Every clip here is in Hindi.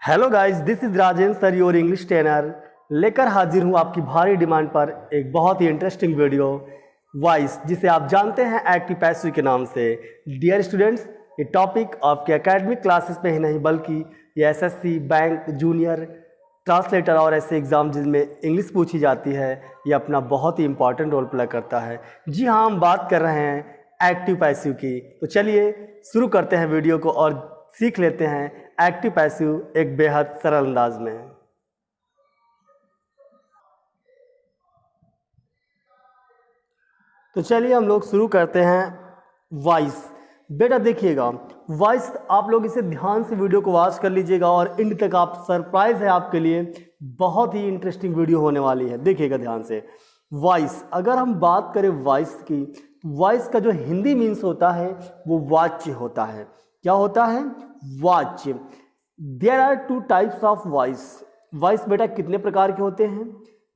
Hello guys, this is Rajendra sir, your English trainer. लेकर हाजिर हूँ आपकी भारी डिमांड पर एक बहुत ही इंटरेस्टिंग वीडियो वॉइस, जिसे आप जानते हैं एक्टिव पैसिव के नाम से। डियर स्टूडेंट्स, ये टॉपिक आपके एकेडमिक क्लासेस में ही नहीं बल्कि ये एसएससी, बैंक, जूनियर, ट्रांसलेटर और ऐसे एग्ज़ाम जिनमें इंग्लिश पूछी जाती है, ये अपना बहुत ही इंपॉर्टेंट रोल प्ले करता है। जी हाँ, हम बात कर रहे हैं एक्टिव पैसिव की। तो चलिए शुरू करते हैं वीडियो को और सीख लेते हैं एक्टिव पैसिव एक बेहद सरल अंदाज में। तो चलिए हम लोग शुरू करते हैं वॉइस। बेटा देखिएगा, वॉइस आप लोग इसे ध्यान से वीडियो को वॉच कर लीजिएगा और एंड तक आप सरप्राइज है आपके लिए, बहुत ही इंटरेस्टिंग वीडियो होने वाली है। देखिएगा ध्यान से। वॉइस, अगर हम बात करें वॉइस की, वॉइस का जो हिंदी मीन्स होता है वो वाच्य होता है। क्या होता है? वाच्य। There are two types of voice. Voice बेटा कितने प्रकार के होते हैं?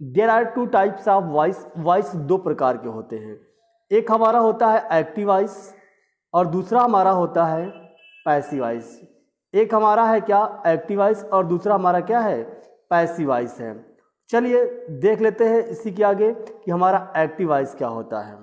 There are two types of voice. Voice दो प्रकार के होते हैं। एक हमारा होता है एक्टिव वॉइस और दूसरा हमारा होता है पैसिव वॉइस। एक हमारा है क्या? एक्टिव वॉइस और दूसरा हमारा क्या है? पैसिव वॉइस है। चलिए देख लेते हैं इसी के आगे कि हमारा एक्टिव वॉइस क्या होता है।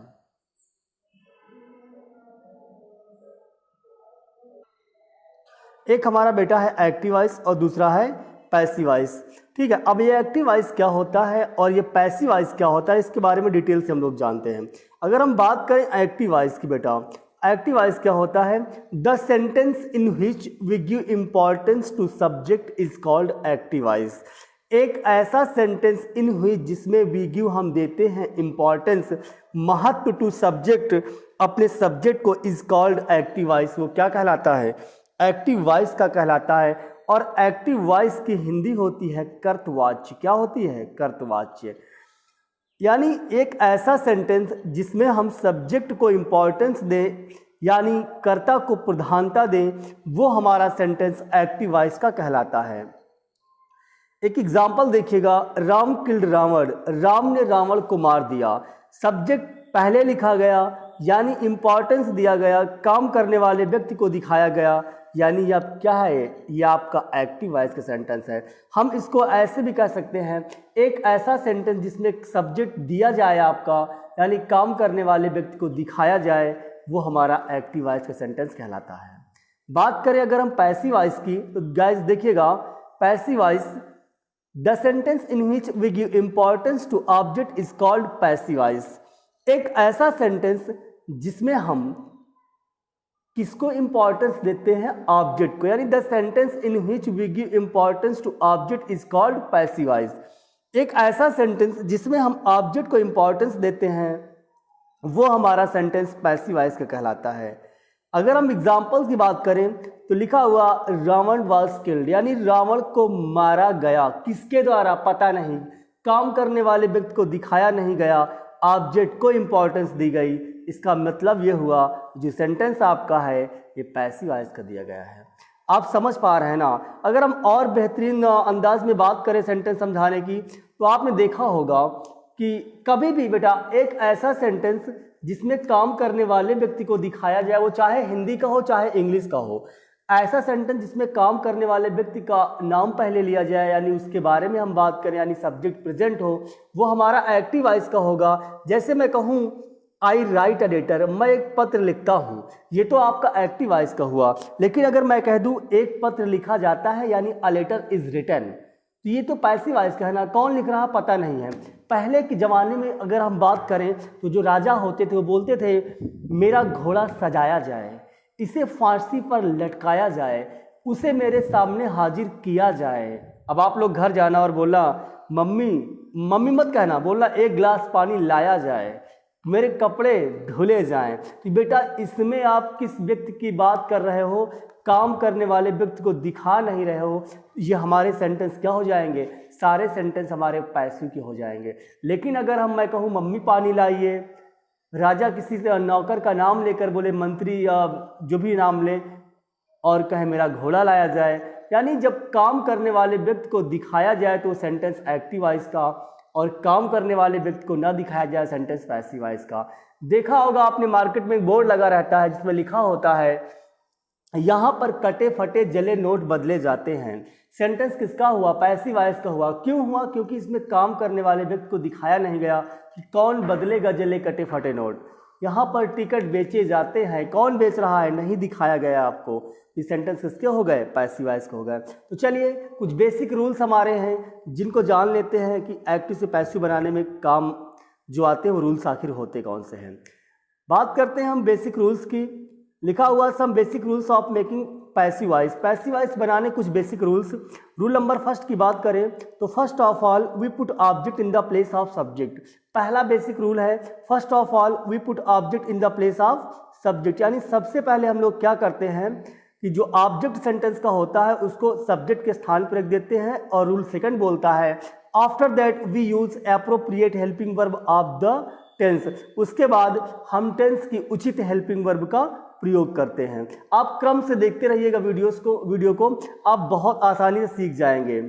एक हमारा बेटा है एक्टिव वॉइस और दूसरा है पैसिव वॉइस। ठीक है, अब ये एक्टिव वॉइस क्या होता है और ये पैसिव वॉइस क्या होता है, इसके बारे में डिटेल से हम लोग जानते हैं। अगर हम बात करें एक्टिव वॉइस की बेटा, एक्टिव वॉइस क्या होता है? The sentence in which we give importance to subject is called active voice. एक ऐसा सेंटेंस इन हुई जिसमें वी गिव हम देते हैं इंपॉर्टेंस, महत्व टू सब्जेक्ट, अपने सब्जेक्ट को, इज कॉल्ड एक्टिव वॉइस। वो क्या कहलाता है? एक्टिव वॉइस का कहलाता है। और एक्टिव वॉइस की हिंदी होती है कर्तवाच्य। क्या होती है? कर्तवाच्य। यानी एक ऐसा सेंटेंस जिसमें हम सब्जेक्ट को इंपॉर्टेंस दें, यानी कर्ता को प्रधानता दें, वो हमारा सेंटेंस एक्टिव वॉइस का कहलाता है। एक एग्जाम्पल देखिएगा, राम किल्ड रावण। राम ने रावण को मार दिया। सब्जेक्ट पहले लिखा गया, यानी इंपॉर्टेंस दिया गया, काम करने वाले व्यक्ति को दिखाया गया, यानी ये आप क्या है? ये आपका एक्टिव वॉइस का सेंटेंस है। हम इसको ऐसे भी कह सकते हैं, एक ऐसा सेंटेंस जिसमें सब्जेक्ट दिया जाए आपका, यानी काम करने वाले व्यक्ति को दिखाया जाए, वो हमारा एक्टिव वॉइस का सेंटेंस कहलाता है। बात करें अगर हम पैसिव वॉइस की, तो गाइस देखिएगा, passive voice, the sentence in which we give importance to object is called passive voice. एक ऐसा सेंटेंस जिसमें हम किसको इंपॉर्टेंस देते हैं? ऑब्जेक्ट को, यानी the sentence in which we give importance to object is called passive voice. एक ऐसा सेंटेंस जिसमें हम ऑब्जेक्ट को इंपॉर्टेंस देते हैं, वो हमारा सेंटेंस पैसिव वॉइस का कहलाता है। अगर हम एग्जाम्पल्स की बात करें तो लिखा हुआ रावण वॉज किल्ड, यानी रावण को मारा गया। किसके द्वारा? पता नहीं। काम करने वाले व्यक्ति को दिखाया नहीं गया, ऑब्जेक्ट को इंपॉर्टेंस दी गई। इसका मतलब ये हुआ जो सेंटेंस आपका है ये पैसिव वॉइस का दिया गया है। आप समझ पा रहे हैं ना? अगर हम और बेहतरीन अंदाज में बात करें सेंटेंस समझाने की, तो आपने देखा होगा कि कभी भी बेटा एक ऐसा सेंटेंस जिसमें काम करने वाले व्यक्ति को दिखाया जाए, वो चाहे हिंदी का हो चाहे इंग्लिश का हो, ऐसा सेंटेंस जिसमें काम करने वाले व्यक्ति का नाम पहले लिया जाए, यानी उसके बारे में हम बात करें, यानी सब्जेक्ट प्रेजेंट हो, वो हमारा एक्टिव वॉइस का होगा। जैसे मैं कहूँ आई राइट अ लेटर, मैं एक पत्र लिखता हूँ, ये तो आपका एक्टिव वॉइस का हुआ। लेकिन अगर मैं कह दूँ एक पत्र लिखा जाता है, यानी अ लेटर इज रिटन, तो ये तो पैसिव वॉइस का है ना। कौन लिख रहा पता नहीं है। पहले के ज़माने में अगर हम बात करें तो जो राजा होते थे वो बोलते थे मेरा घोड़ा सजाया जाए, इसे फांसी पर लटकाया जाए, उसे मेरे सामने हाजिर किया जाए। अब आप लोग घर जाना और बोलना मम्मी, मम्मी मत कहना, बोलना एक गिलास पानी लाया जाए, मेरे कपड़े धुले जाएं। तो बेटा इसमें आप किस व्यक्ति की बात कर रहे हो? काम करने वाले व्यक्ति को दिखा नहीं रहे हो। ये हमारे सेंटेंस क्या हो जाएंगे? सारे सेंटेंस हमारे पैसिव के हो जाएंगे। लेकिन अगर मैं कहूँ मम्मी पानी लाइए, राजा किसी से नौकर का नाम लेकर बोले, मंत्री या जो भी नाम ले, और कहे मेरा घोड़ा लाया जाए, यानी जब काम करने वाले व्यक्ति को दिखाया जाए तो सेंटेंस एक्टिव वॉइस का, और काम करने वाले व्यक्ति को ना दिखाया जाए सेंटेंस पैसिव वॉइस का। देखा होगा आपने मार्केट में एक बोर्ड लगा रहता है जिसमें लिखा होता है यहाँ पर कटे फटे जले नोट बदले जाते हैं। सेंटेंस किसका हुआ? पैसिव वॉइस का हुआ। क्यों हुआ? क्योंकि इसमें काम करने वाले व्यक्ति को दिखाया नहीं गया कि कौन बदलेगा जले कटे फटे नोट। यहाँ पर टिकट बेचे जाते हैं, कौन बेच रहा है नहीं दिखाया गया आपको। ये सेंटेंस किसके हो गए? पैसिव वॉइस के हो गए। तो चलिए कुछ बेसिक रूल्स हमारे हैं जिनको जान लेते हैं कि एक्टिव से पैसिव बनाने में काम जो आते हैं वो रूल्स आखिर होते कौन से हैं। बात करते हैं हम बेसिक रूल्स की। लिखा हुआ some basic rules of making passive voice. Passive voice बनाने कुछ basic rules. Rule number first की बात करें तो first of all we put object in the place of subject. पहला बेसिक रूल है first of all we put object in the place of subject, यानी सबसे पहले हम लोग क्या करते हैं कि जो ऑब्जेक्ट सेंटेंस का होता है उसको सब्जेक्ट के स्थान पर रख देते हैं। और रूल सेकंड बोलता है after that we use appropriate helping verb of the tense. उसके बाद हम टेंस की उचित हेल्पिंग वर्ब का प्रयोग करते हैं। आप क्रम से देखते रहिएगा वीडियो को आप बहुत आसानी से सीख जाएंगे।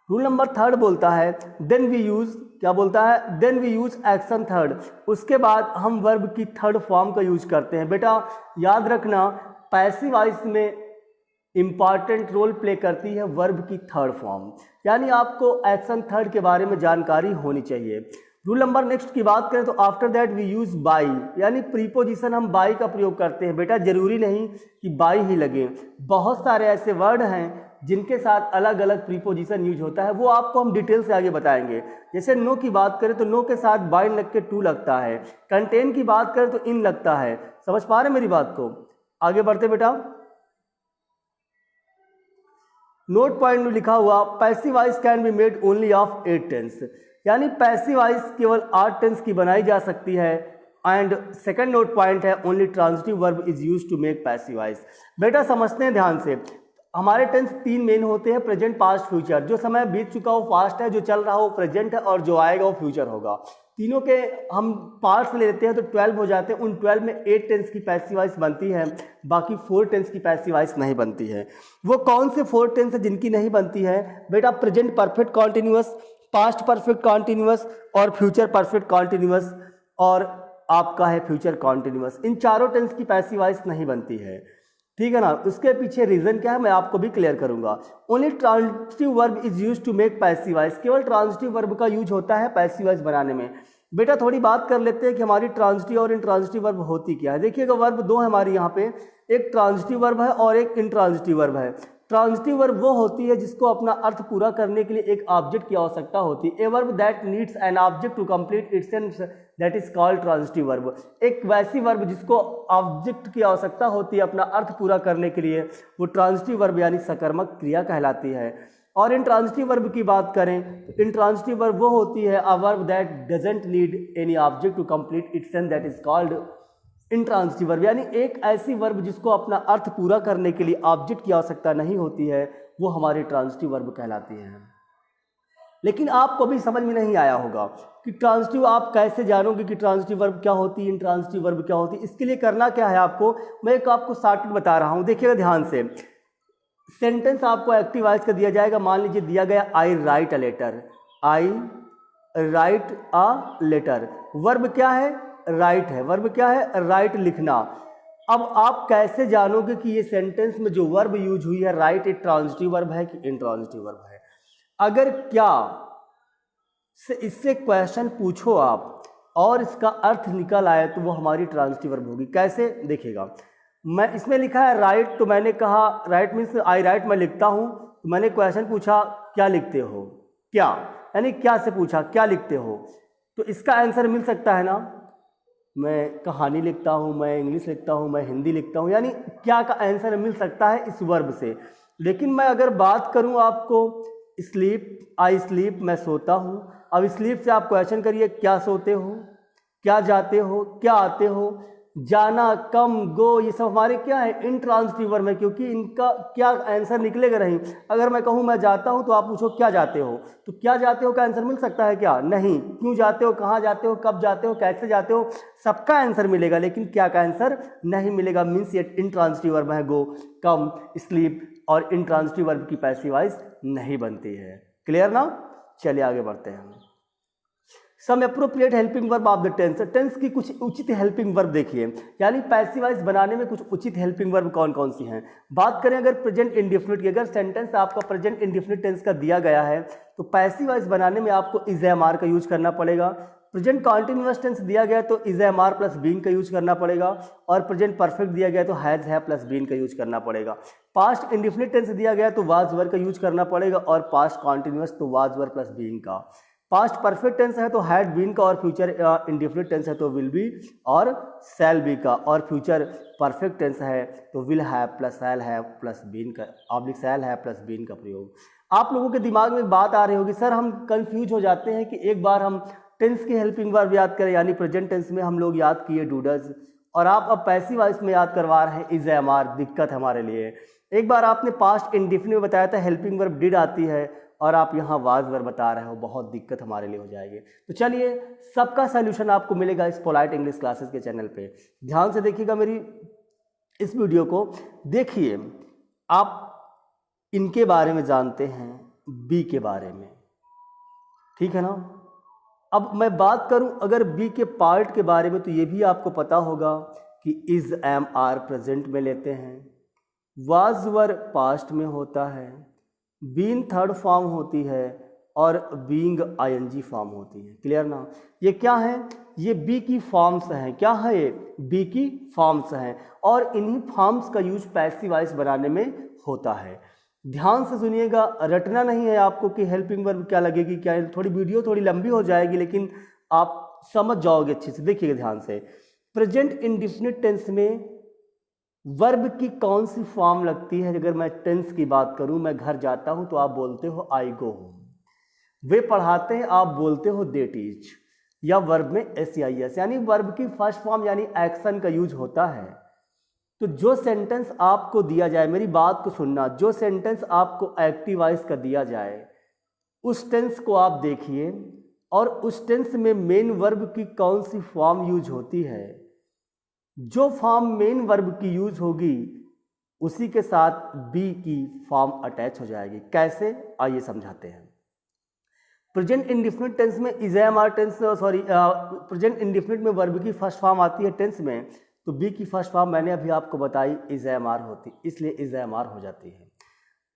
रूल नंबर थर्ड बोलता है देन वी यूज, क्या बोलता है? Then we use action third. उसके बाद हम वर्ब की थर्ड फॉर्म का यूज करते हैं। बेटा याद रखना पैसिव वॉइस में इंपॉर्टेंट रोल प्ले करती है वर्ब की थर्ड फॉर्म, यानी आपको एक्शन थर्ड के बारे में जानकारी होनी चाहिए। रूल नंबर नेक्स्ट की बात करें तो after that we use by, यानी प्रीपोजिशन हम बाई का प्रयोग करते हैं। बेटा जरूरी नहीं कि बाई ही लगे, बहुत सारे ऐसे वर्ड हैं जिनके साथ अलग अलग प्रीपोजिशन यूज होता है, वो आपको हम डिटेल से आगे बताएंगे। जैसे नो की बात करें तो नो के साथ बाई लग के टू लगता है। कंटेन की बात करें तो इन लगता है। समझ पा रहे मेरी बात को? आगे बढ़ते बेटा। नोट पॉइंट में लिखा हुआ passive voice can be made only of 8 tense, यानी पैसिव वॉइस केवल 8 टेंस की बनाई जा सकती है। एंड सेकंड नोट पॉइंट है only transitive verb is used to make passive voice. बेटा समझते हैं ध्यान से, हमारे टेंस 3 मेन होते हैं, प्रेजेंट पास्ट फ्यूचर। जो समय बीत चुका हो पास्ट है, जो चल रहा हो प्रेजेंट है, और जो आएगा वो फ्यूचर होगा। तीनों के हम पार्ट्स ले लेते हैं तो 12 हो जाते हैं। उन 12 में 8 टेंस की पैसिव वॉइस बनती है, बाकी 4 टेंस की पैसिव वॉइस नहीं बनती है। वो कौन से 4 टेंस है जिनकी नहीं बनती है? बेटा present perfect continuous, past perfect continuous और फ्यूचर परफेक्ट कॉन्टिन्यूअस और आपका है फ्यूचर कॉन्टिन्यूअस। इन चारों टेंस की पैसिव वॉइस नहीं बनती है, ठीक है ना। उसके पीछे रीजन क्या है मैं आपको भी क्लियर करूंगा। Only transitive verb is used to make passive voice, केवल ट्रांजिटिव वर्ब का यूज होता है पैसिव वॉइस बनाने में। बेटा थोड़ी बात कर लेते हैं कि हमारी ट्रांजिटिव और इंट्रांजिटिव वर्ब होती क्या है। देखिएगा वर्ब दो है हमारी यहाँ पे, एक ट्रांजिटिव वर्ब है और एक इंट्रांजिटिव वर्ब है। ट्रांजिटिव वर्ब वो होती है जिसको अपना अर्थ पूरा करने के लिए एक ऑब्जेक्ट की आवश्यकता होती है। A verb that needs an object to complete its sense that is called transitive verb. एक वैसी वर्ब जिसको ऑब्जेक्ट की आवश्यकता होती है अपना अर्थ पूरा करने के लिए, वो ट्रांजिटिव वर्ब यानी सकर्मक क्रिया कहलाती है। और इंट्रांजिटिव वर्ब की बात करें तो इंट्रांजिटिव वर्ब वो होती है a verb that doesn't need any object to complete its sense that is called intransitive verb, यानी एक ऐसी वर्ब जिसको अपना अर्थ पूरा करने के लिए ऑब्जेक्ट की आवश्यकता नहीं होती है, वो हमारी ट्रांजिटिव वर्ब कहलाती है। लेकिन आपको भी समझ में नहीं आया होगा कि ट्रांजिटिव आप कैसे जानोगे कि ट्रांजिटिव वर्ब क्या होती है, इंट्रांजिटिव वर्ब क्या होती है। इसके लिए करना क्या है आपको, मैं एक आपको शॉर्टकट बता रहा हूँ, देखिएगा ध्यान से। सेंटेंस आपको एक्टिव वॉइस का दिया जाएगा, मान लीजिए दिया गया I write a letter, I write a letter. Verb क्या है? राइट है। वर्ब क्या है? राइट लिखना। अब आप कैसे जानोगे कि ये सेंटेंस में जो वर्ब यूज हुई है राइट एक ट्रांजिटिव वर्ब है कि इंट्रांजिटिव वर्ब है? अगर क्या से इससे क्वेश्चन पूछो आप और इसका अर्थ निकल आए तो वो हमारी ट्रांजिटिव वर्ब होगी। कैसे? देखिएगा, मैं इसमें लिखा है राइट, तो मैंने कहा राइट मीन्स आई राइट, मैं लिखता हूँ, तो मैंने क्वेश्चन पूछा क्या लिखते हो, क्या, यानी क्या से पूछा क्या लिखते हो, तो इसका आंसर मिल सकता है ना। मैं कहानी लिखता हूँ, मैं इंग्लिश लिखता हूँ, मैं हिंदी लिखता हूँ, यानी क्या का आंसर मिल सकता है इस वर्ब से। लेकिन मैं अगर बात करूँ आपको स्लीप, आई स्लीप, मैं सोता हूँ। अब स्लीप से आप क्वेश्चन करिए क्या सोते हो, क्या जाते हो, क्या आते हो, जाना, कम, गो, ये सब हमारे क्या है? इंट्रांजिटिव वर्ब है, क्योंकि इनका क्या आंसर निकलेगा नहीं। अगर मैं कहूँ मैं जाता हूँ तो आप पूछो क्या जाते हो, तो क्या जाते हो का आंसर मिल सकता है क्या? नहीं। क्यों जाते हो, कहाँ जाते हो, कब जाते हो, कैसे जाते हो, सबका आंसर मिलेगा, लेकिन क्या का आंसर नहीं मिलेगा। मीन्स ये इंट्रांजिटिव वर्ब है, गो, कम, स्लीप, और इंट्रांजिटिव वर्ब की पैसिव वॉइस नहीं बनती है। क्लियर ना? चलिए आगे बढ़ते हैं। Some appropriate helping verb of the tense, tense की कुछ उचित हेल्पिंग वर्ब देखिए, यानी पैसिव वॉइस बनाने में कुछ उचित हेल्पिंग वर्ब कौन कौन सी हैं। बात करें अगर प्रेजेंट इंडेफिनिट की, अगर सेंटेंस आपका प्रेजेंट इंडेफिनिट टेंस का दिया गया है तो पैसिव वॉइस बनाने में आपको इज एम आर का यूज करना पड़ेगा। प्रेजेंट कॉन्टिन्यूअस टेंस दिया गया तो is am are plus been का यूज करना पड़ेगा, और प्रेजेंट परफेक्ट दिया गया तो हैज है प्लस बीन का यूज करना पड़ेगा। पास्ट इंडेफिनिट टेंस दिया गया तो वाज वर का यूज करना पड़ेगा, और पास्ट कॉन्टिन्यूअस तो वाज वर प्लस बीन का। पास्ट परफेक्ट टेंस है तो हैड बीन का, और फ्यूचर इंडेफिनिट टेंस है तो विल बी और शैल बी का, और फ्यूचर परफेक्ट टेंस है तो will have plus shall have plus been का oblique shall have plus been का प्रयोग। आप लोगों के दिमाग में एक बात आ रही होगी, सर हम कंफ्यूज हो जाते हैं कि एक बार हम टेंस की हेल्पिंग वर्ब याद करें, यानी प्रेजेंट टेंस में हम लोग याद किए डू डज, और आप अब पैसिव वॉइस में याद करवा रहे हैं इज एम आर, दिक्कत है हमारे लिए। एक बार आपने पास्ट इंडेफिनिट में बताया था हेल्पिंग वर्ब डिड आती है, और आप यहाँ वाज वर्ब बता रहे हो, बहुत दिक्कत हमारे लिए हो जाएगी। तो चलिए सबका सलूशन आपको मिलेगा इस पोलाइट इंग्लिश क्लासेस के चैनल पे। ध्यान से देखिएगा मेरी इस वीडियो को, देखिए आप इनके बारे में जानते हैं, बी के बारे में, ठीक है ना। अब मैं बात करूं अगर बी के पार्ट के बारे में, तो ये भी आपको पता होगा कि इज एम आर प्रेजेंट में लेते हैं, वाज वर पास्ट में होता है, बीन थर्ड फॉर्म होती है, और बीइंग आईएनजी फॉर्म होती है। क्लियर ना। ये क्या है, ये बी की फॉर्म्स हैं। क्या है ये, बी की फॉर्म्स हैं, और इन्हीं फॉर्म्स का यूज पैसिव वॉइस बनाने में होता है। ध्यान से सुनिएगा, रटना नहीं है आपको कि हेल्पिंग वर्ब क्या लगेगी क्या, थोड़ी वीडियो थोड़ी लंबी हो जाएगी लेकिन आप समझ जाओगे अच्छे से। देखिएगा ध्यान से, प्रेजेंट इंडेफिनिट टेंस में वर्ब की कौन सी फॉर्म लगती है। अगर मैं टेंस की बात करूं, मैं घर जाता हूं तो आप बोलते हो आई गो होम, वे पढ़ाते हैं आप बोलते हो दे टीच, या वर्ब में एस, यानी वर्ब की फर्स्ट फॉर्म यानी एक्शन का यूज होता है। तो जो सेंटेंस आपको दिया जाए, मेरी बात को सुनना, जो सेंटेंस आपको एक्टिव वॉइस का दिया जाए उस टेंस को आप देखिए, और उस टेंस में मेन वर्ब की कौन सी फॉर्म यूज होती है। जो फॉर्म मेन वर्ब की यूज होगी उसी के साथ बी की फॉर्म अटैच हो जाएगी। कैसे, आइए समझाते हैं। प्रेजेंट इंडेफिनिट टेंस में is am are tense, present indefinite में वर्ब की फर्स्ट फॉर्म आती है टेंस में, तो बी की फर्स्ट फॉर्म मैंने अभी आपको बताई इज एम आर होती, इसलिए इज एम आर हो जाती है।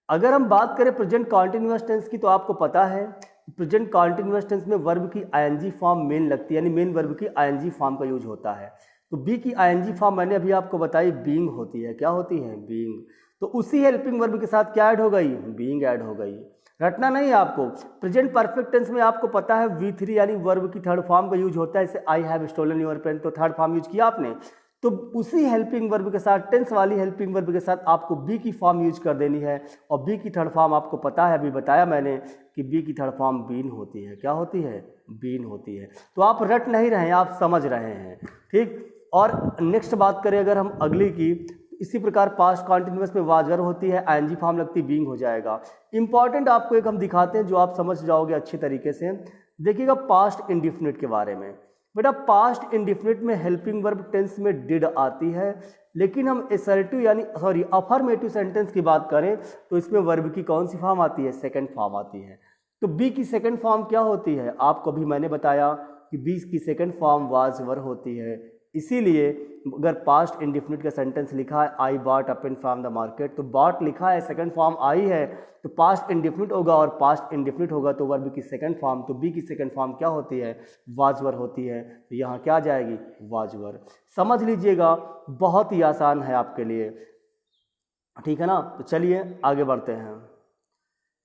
अगर हम बात करें प्रेजेंट कॉन्टिन्यूअस टेंस की, तो आपको पता है प्रेजेंट कॉन्टिन्यूअस टेंस में वर्ब की आईएनजी फॉर्म मेन लगती है, यानी मेन वर्ब की आईएनजी फॉर्म का यूज होता है। तो बी की आईएनजी फॉर्म मैंने अभी आपको बताई बीइंग होती है। क्या होती है, बीइंग। तो उसी हेल्पिंग वर्ब के साथ क्या ऐड हो गई, बीइंग ऐड हो गई। रटना नहीं है आपको। प्रेजेंट परफेक्ट टेंस में आपको पता है V3 यानी वर्ब की थर्ड फॉर्म का यूज होता है, जैसे I have stolen your pen, तो थर्ड फॉर्म यूज किया आपने, तो उसी हेल्पिंग वर्ब के साथ, टेंस वाली हेल्पिंग वर्ब के साथ आपको बी की फॉर्म यूज कर देनी है। और बी की थर्ड फॉर्म आपको पता है, अभी बताया मैंने कि बी की थर्ड फॉर्म बीन होती है। क्या होती है, बीन होती है। तो आप रट नहीं रहे हैं, आप समझ रहे हैं, ठीक। और नेक्स्ट बात करें अगर हम अगली की, इसी प्रकार पास्ट कॉन्टिन्यूअस में वाजर होती है, आईएनजी फॉर्म लगती है, बीइंग हो जाएगा। इंपॉर्टेंट आपको एक हम दिखाते हैं जो आप समझ जाओगे अच्छी तरीके से। देखिएगा पास्ट इंडेफिनिट के बारे में। बेटा पास्ट इंडेफिनिट में हेल्पिंग वर्ब टेंस में डिड आती है, लेकिन हम असर्टिव यानी अफर्मेटिव सेंटेंस की बात करें तो इसमें वर्ब की कौन सी फॉर्म आती है, सेकंड फॉर्म आती है। तो बी की सेकंड फॉर्म क्या होती है, आपको भी मैंने बताया कि बी की सेकंड फॉर्म वाज वर होती है। इसीलिए अगर पास्ट इंडेफिनिट का सेंटेंस लिखा है I bought a pen from the market, तो बॉट लिखा है, सेकंड फॉर्म आई है, तो पास्ट इंडेफिनिट होगा, और पास्ट इंडेफिनिट होगा तो वर्ब की सेकंड फॉर्म, तो बी की सेकंड फॉर्म क्या होती है, वाज वर होती है। तो यहाँ क्या आ जाएगी, वाज वर। समझ लीजिएगा, बहुत ही आसान है आपके लिए, ठीक है ना। तो चलिए आगे बढ़ते हैं।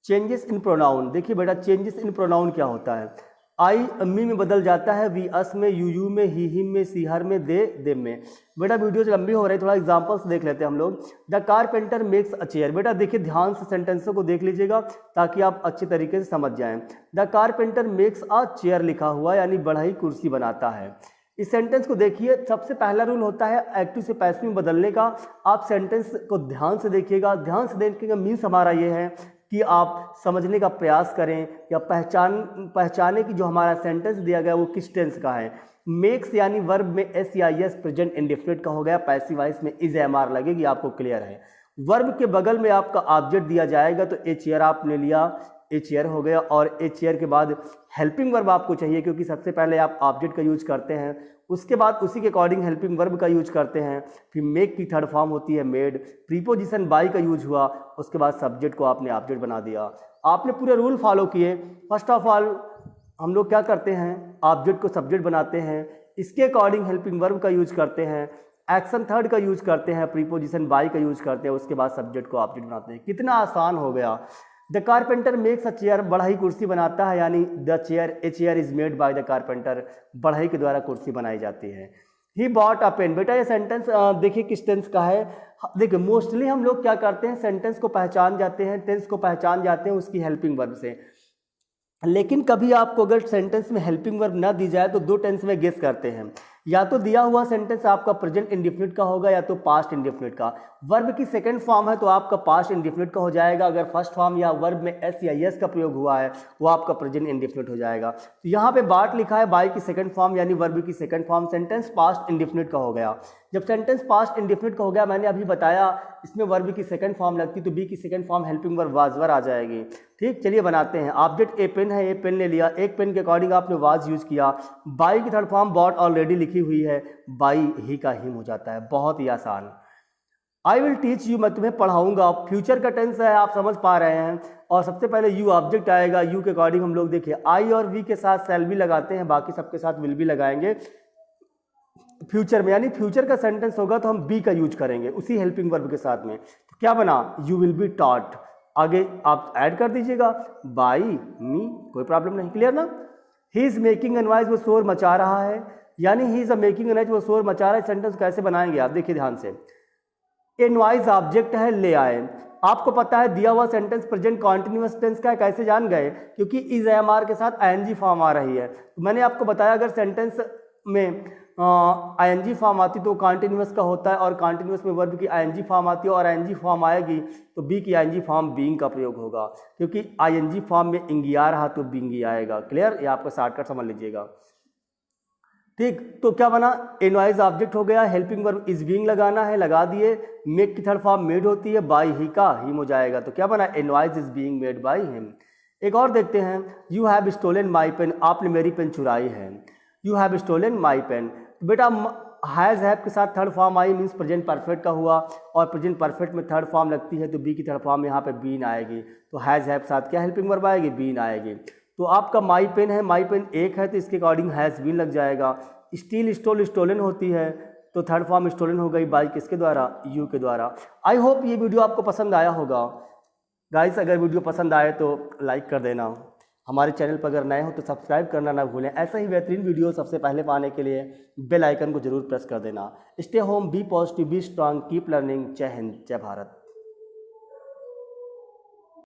Changes in pronoun. देखिए बेटा चेंजेस इन प्रोनाउन क्या होता है। आई मी में बदल जाता है, वी अस में, यू में, ही हिम में, सी हर में, दे देम में। बेटा वीडियो लंबी हो रही है, थोड़ा एग्जांपल्स देख लेते हैं हम लोग। The carpenter makes a chair. बेटा देखिए ध्यान से सेंटेंसों को देख लीजिएगा ताकि आप अच्छे तरीके से समझ जाएं। The carpenter makes a chair लिखा हुआ यानी बढ़ई कुर्सी बनाता है। इस सेंटेंस को देखिए, सबसे पहला रूल होता है एक्टिव से पैसिव में बदलने का। आप सेंटेंस को ध्यान से देखिएगा, ध्यान से देखने का मीन्स हमारा ये है कि आप समझने का प्रयास करें या पहचाने कि जो हमारा सेंटेंस दिया गया वो किस टेंस का है। मेक्स यानी वर्ब में एस या एस प्रेजेंट इंडेफिनिट का हो गया, पैसिव वॉइस में इज एम आर लगेगी, आपको क्लियर है। वर्ब के बगल में आपका ऑब्जेक्ट दिया जाएगा, तो ए चेयर आपने लिया, ए चेयर हो गया, और ए चेयर के बाद हेल्पिंग वर्ब आपको चाहिए, क्योंकि सबसे पहले आप ऑब्जेक्ट का यूज करते हैं, उसके बाद उसी के अकॉर्डिंग हेल्पिंग वर्ब का यूज करते हैं, फिर मेक की थर्ड फॉर्म होती है मेड, प्रीपोजिशन बाय का यूज हुआ, उसके बाद सब्जेक्ट को आपने ऑब्जेक्ट बना दिया। आपने पूरे रूल फॉलो किए। फर्स्ट ऑफ ऑल हम लोग क्या करते हैं, ऑब्जेक्ट को सब्जेक्ट बनाते हैं, इसके अकॉर्डिंग हेल्पिंग वर्ब का यूज करते हैं, एक्शन थर्ड का यूज करते हैं, प्रीपोजिशन बाय का यूज करते हैं, उसके बाद सब्जेक्ट को ऑब्जेक्ट बनाते हैं। कितना आसान हो गया। The carpenter makes a chair, बढ़ई कुर्सी बनाता है, यानी the chair a chair is made by the carpenter, बढ़ई के द्वारा कुर्सी बनाई जाती है। ही बॉट अ पेन, बेटा ये सेंटेंस देखिए किस टेंस का है। देखिए मोस्टली हम लोग क्या करते हैं, सेंटेंस को पहचान जाते हैं, टेंस को पहचान जाते हैं उसकी हेल्पिंग वर्ब से, लेकिन कभी आपको अगर सेंटेंस में हेल्पिंग वर्ब ना दी जाए तो दो टेंस में गेस करते हैं, या तो दिया हुआ सेंटेंस आपका प्रेजेंट इंडेफिनिट का होगा या तो पास्ट इंडेफिनिट का। वर्ब की सेकंड फॉर्म है तो आपका पास्ट इंडेफिनिट का हो जाएगा, अगर फर्स्ट फॉर्म या वर्ब में एस या यस का प्रयोग हुआ है वो आपका प्रेजेंट इंडेफिनिट हो जाएगा। तो यहाँ पे बाट लिखा है बाय की सेकंड फॉर्म यानी वर्ब की second form, sentence past indefinite का हो गया। जब सेंटेंस पास्ट इंडेफिनिट का हो गया, मैंने अभी बताया इसमें वर्ब की सेकंड फॉर्म लगती तो बी की second form helping verb was were आ जाएगी। ठीक, चलिए बनाते हैं। ऑब्जेक्ट ए पेन है, ए पेन ले लिया, एक पेन के अकॉर्डिंग आपने वाज यूज किया, बाई की थर्ड फॉर्म बॉट ऑलरेडी लिखी हुई है, बाई ही का हिम हो जाता है, बहुत ही आसान। आई विल टीच यू, मैं तुम्हें पढ़ाऊंगा, फ्यूचर का टेंस है, आप समझ पा रहे हैं, और सबसे पहले यू ऑब्जेक्ट आएगा, यू के अकॉर्डिंग हम लोग देखिए आई और वी के साथ शैल भी लगाते हैं, बाकी सबके साथ विल भी लगाएंगे फ्यूचर में, यानी फ्यूचर का सेंटेंस होगा तो हम बी का यूज करेंगे उसी हेल्पिंग वर्ब के साथ में। तो क्या बना, यू विल बी टॉट, आगे आप ऐड कर दीजिएगा बाई मी, कोई प्रॉब्लम नहीं, क्लियर ना। He is making a noise, वो शोर मचा रहा है, यानी he is making a noise, वो शोर मचा रहा है। सेंटेंस कैसे बनाएंगे आप देखिए ध्यान से। ए नॉइज ऑब्जेक्ट है, ले आए, आपको पता है दिया हुआ सेंटेंस प्रेजेंट कॉन्टिन्यूअस टेंस का है, कैसे जान गए, क्योंकि इज एमआर के साथ आईएनजी फॉर्म आ रही है। तो मैंने आपको बताया अगर सेंटेंस में आईएनजी फॉर्म आती तो कॉन्टिन्यूअस का होता है, और कॉन्टिन्यूअस में वर्ब की आईएनजी फॉर्म आती है, और आईएनजी फॉर्म आएगी तो बी की आईएनजी फॉर्म बीइंग का प्रयोग होगा, क्योंकि आईएनजी फॉर्म में इंगी आ रहा तो बीइंग ही आएगा। क्लियर, ये आपका शॉर्टकट समझ लीजिएगा। ठीक, तो क्या बना, ए नॉइज ऑब्जेक्ट हो गया, हेल्पिंग वर्ब इज बीइंग लगाना है, लगा दिए, मेक की थर्ड फॉर्म मेड होती है, बाय ही का हिम हो जाएगा, तो क्या बना, a noise is being made by him. एक और देखते हैं, you have stolen my pen, आपने मेरी पेन चुराई है, you have stolen my pen. बेटा हैज़ हैव के साथ third form I means present perfect का हुआ, और प्रेजेंट परफेक्ट में थर्ड फॉर्म लगती है तो बी की थर्ड फॉर्म यहाँ पे बीन आएगी, तो हैज़ हैव के साथ क्या हेल्पिंग वर्ब आएगी, बीन आएगी। तो आपका माई पेन है, माई पेन एक है तो इसके अकॉर्डिंग हैज़ बीन लग जाएगा। स्टील स्टोल स्टोलन होती है तो थर्ड फॉर्म स्टोलन हो गई बाई किसके द्वारा, यू के द्वारा। आई होप ये वीडियो आपको पसंद आया होगा। गाइस अगर वीडियो पसंद आए तो लाइक कर देना, हमारे चैनल पर अगर नए हो तो सब्सक्राइब करना ना भूलें। ऐसा ही बेहतरीन वीडियो सबसे पहले पाने के लिए बेल आइकन को जरूर प्रेस कर देना। Stay home, be positive, be strong, keep learning. Jai Hind, जय भारत।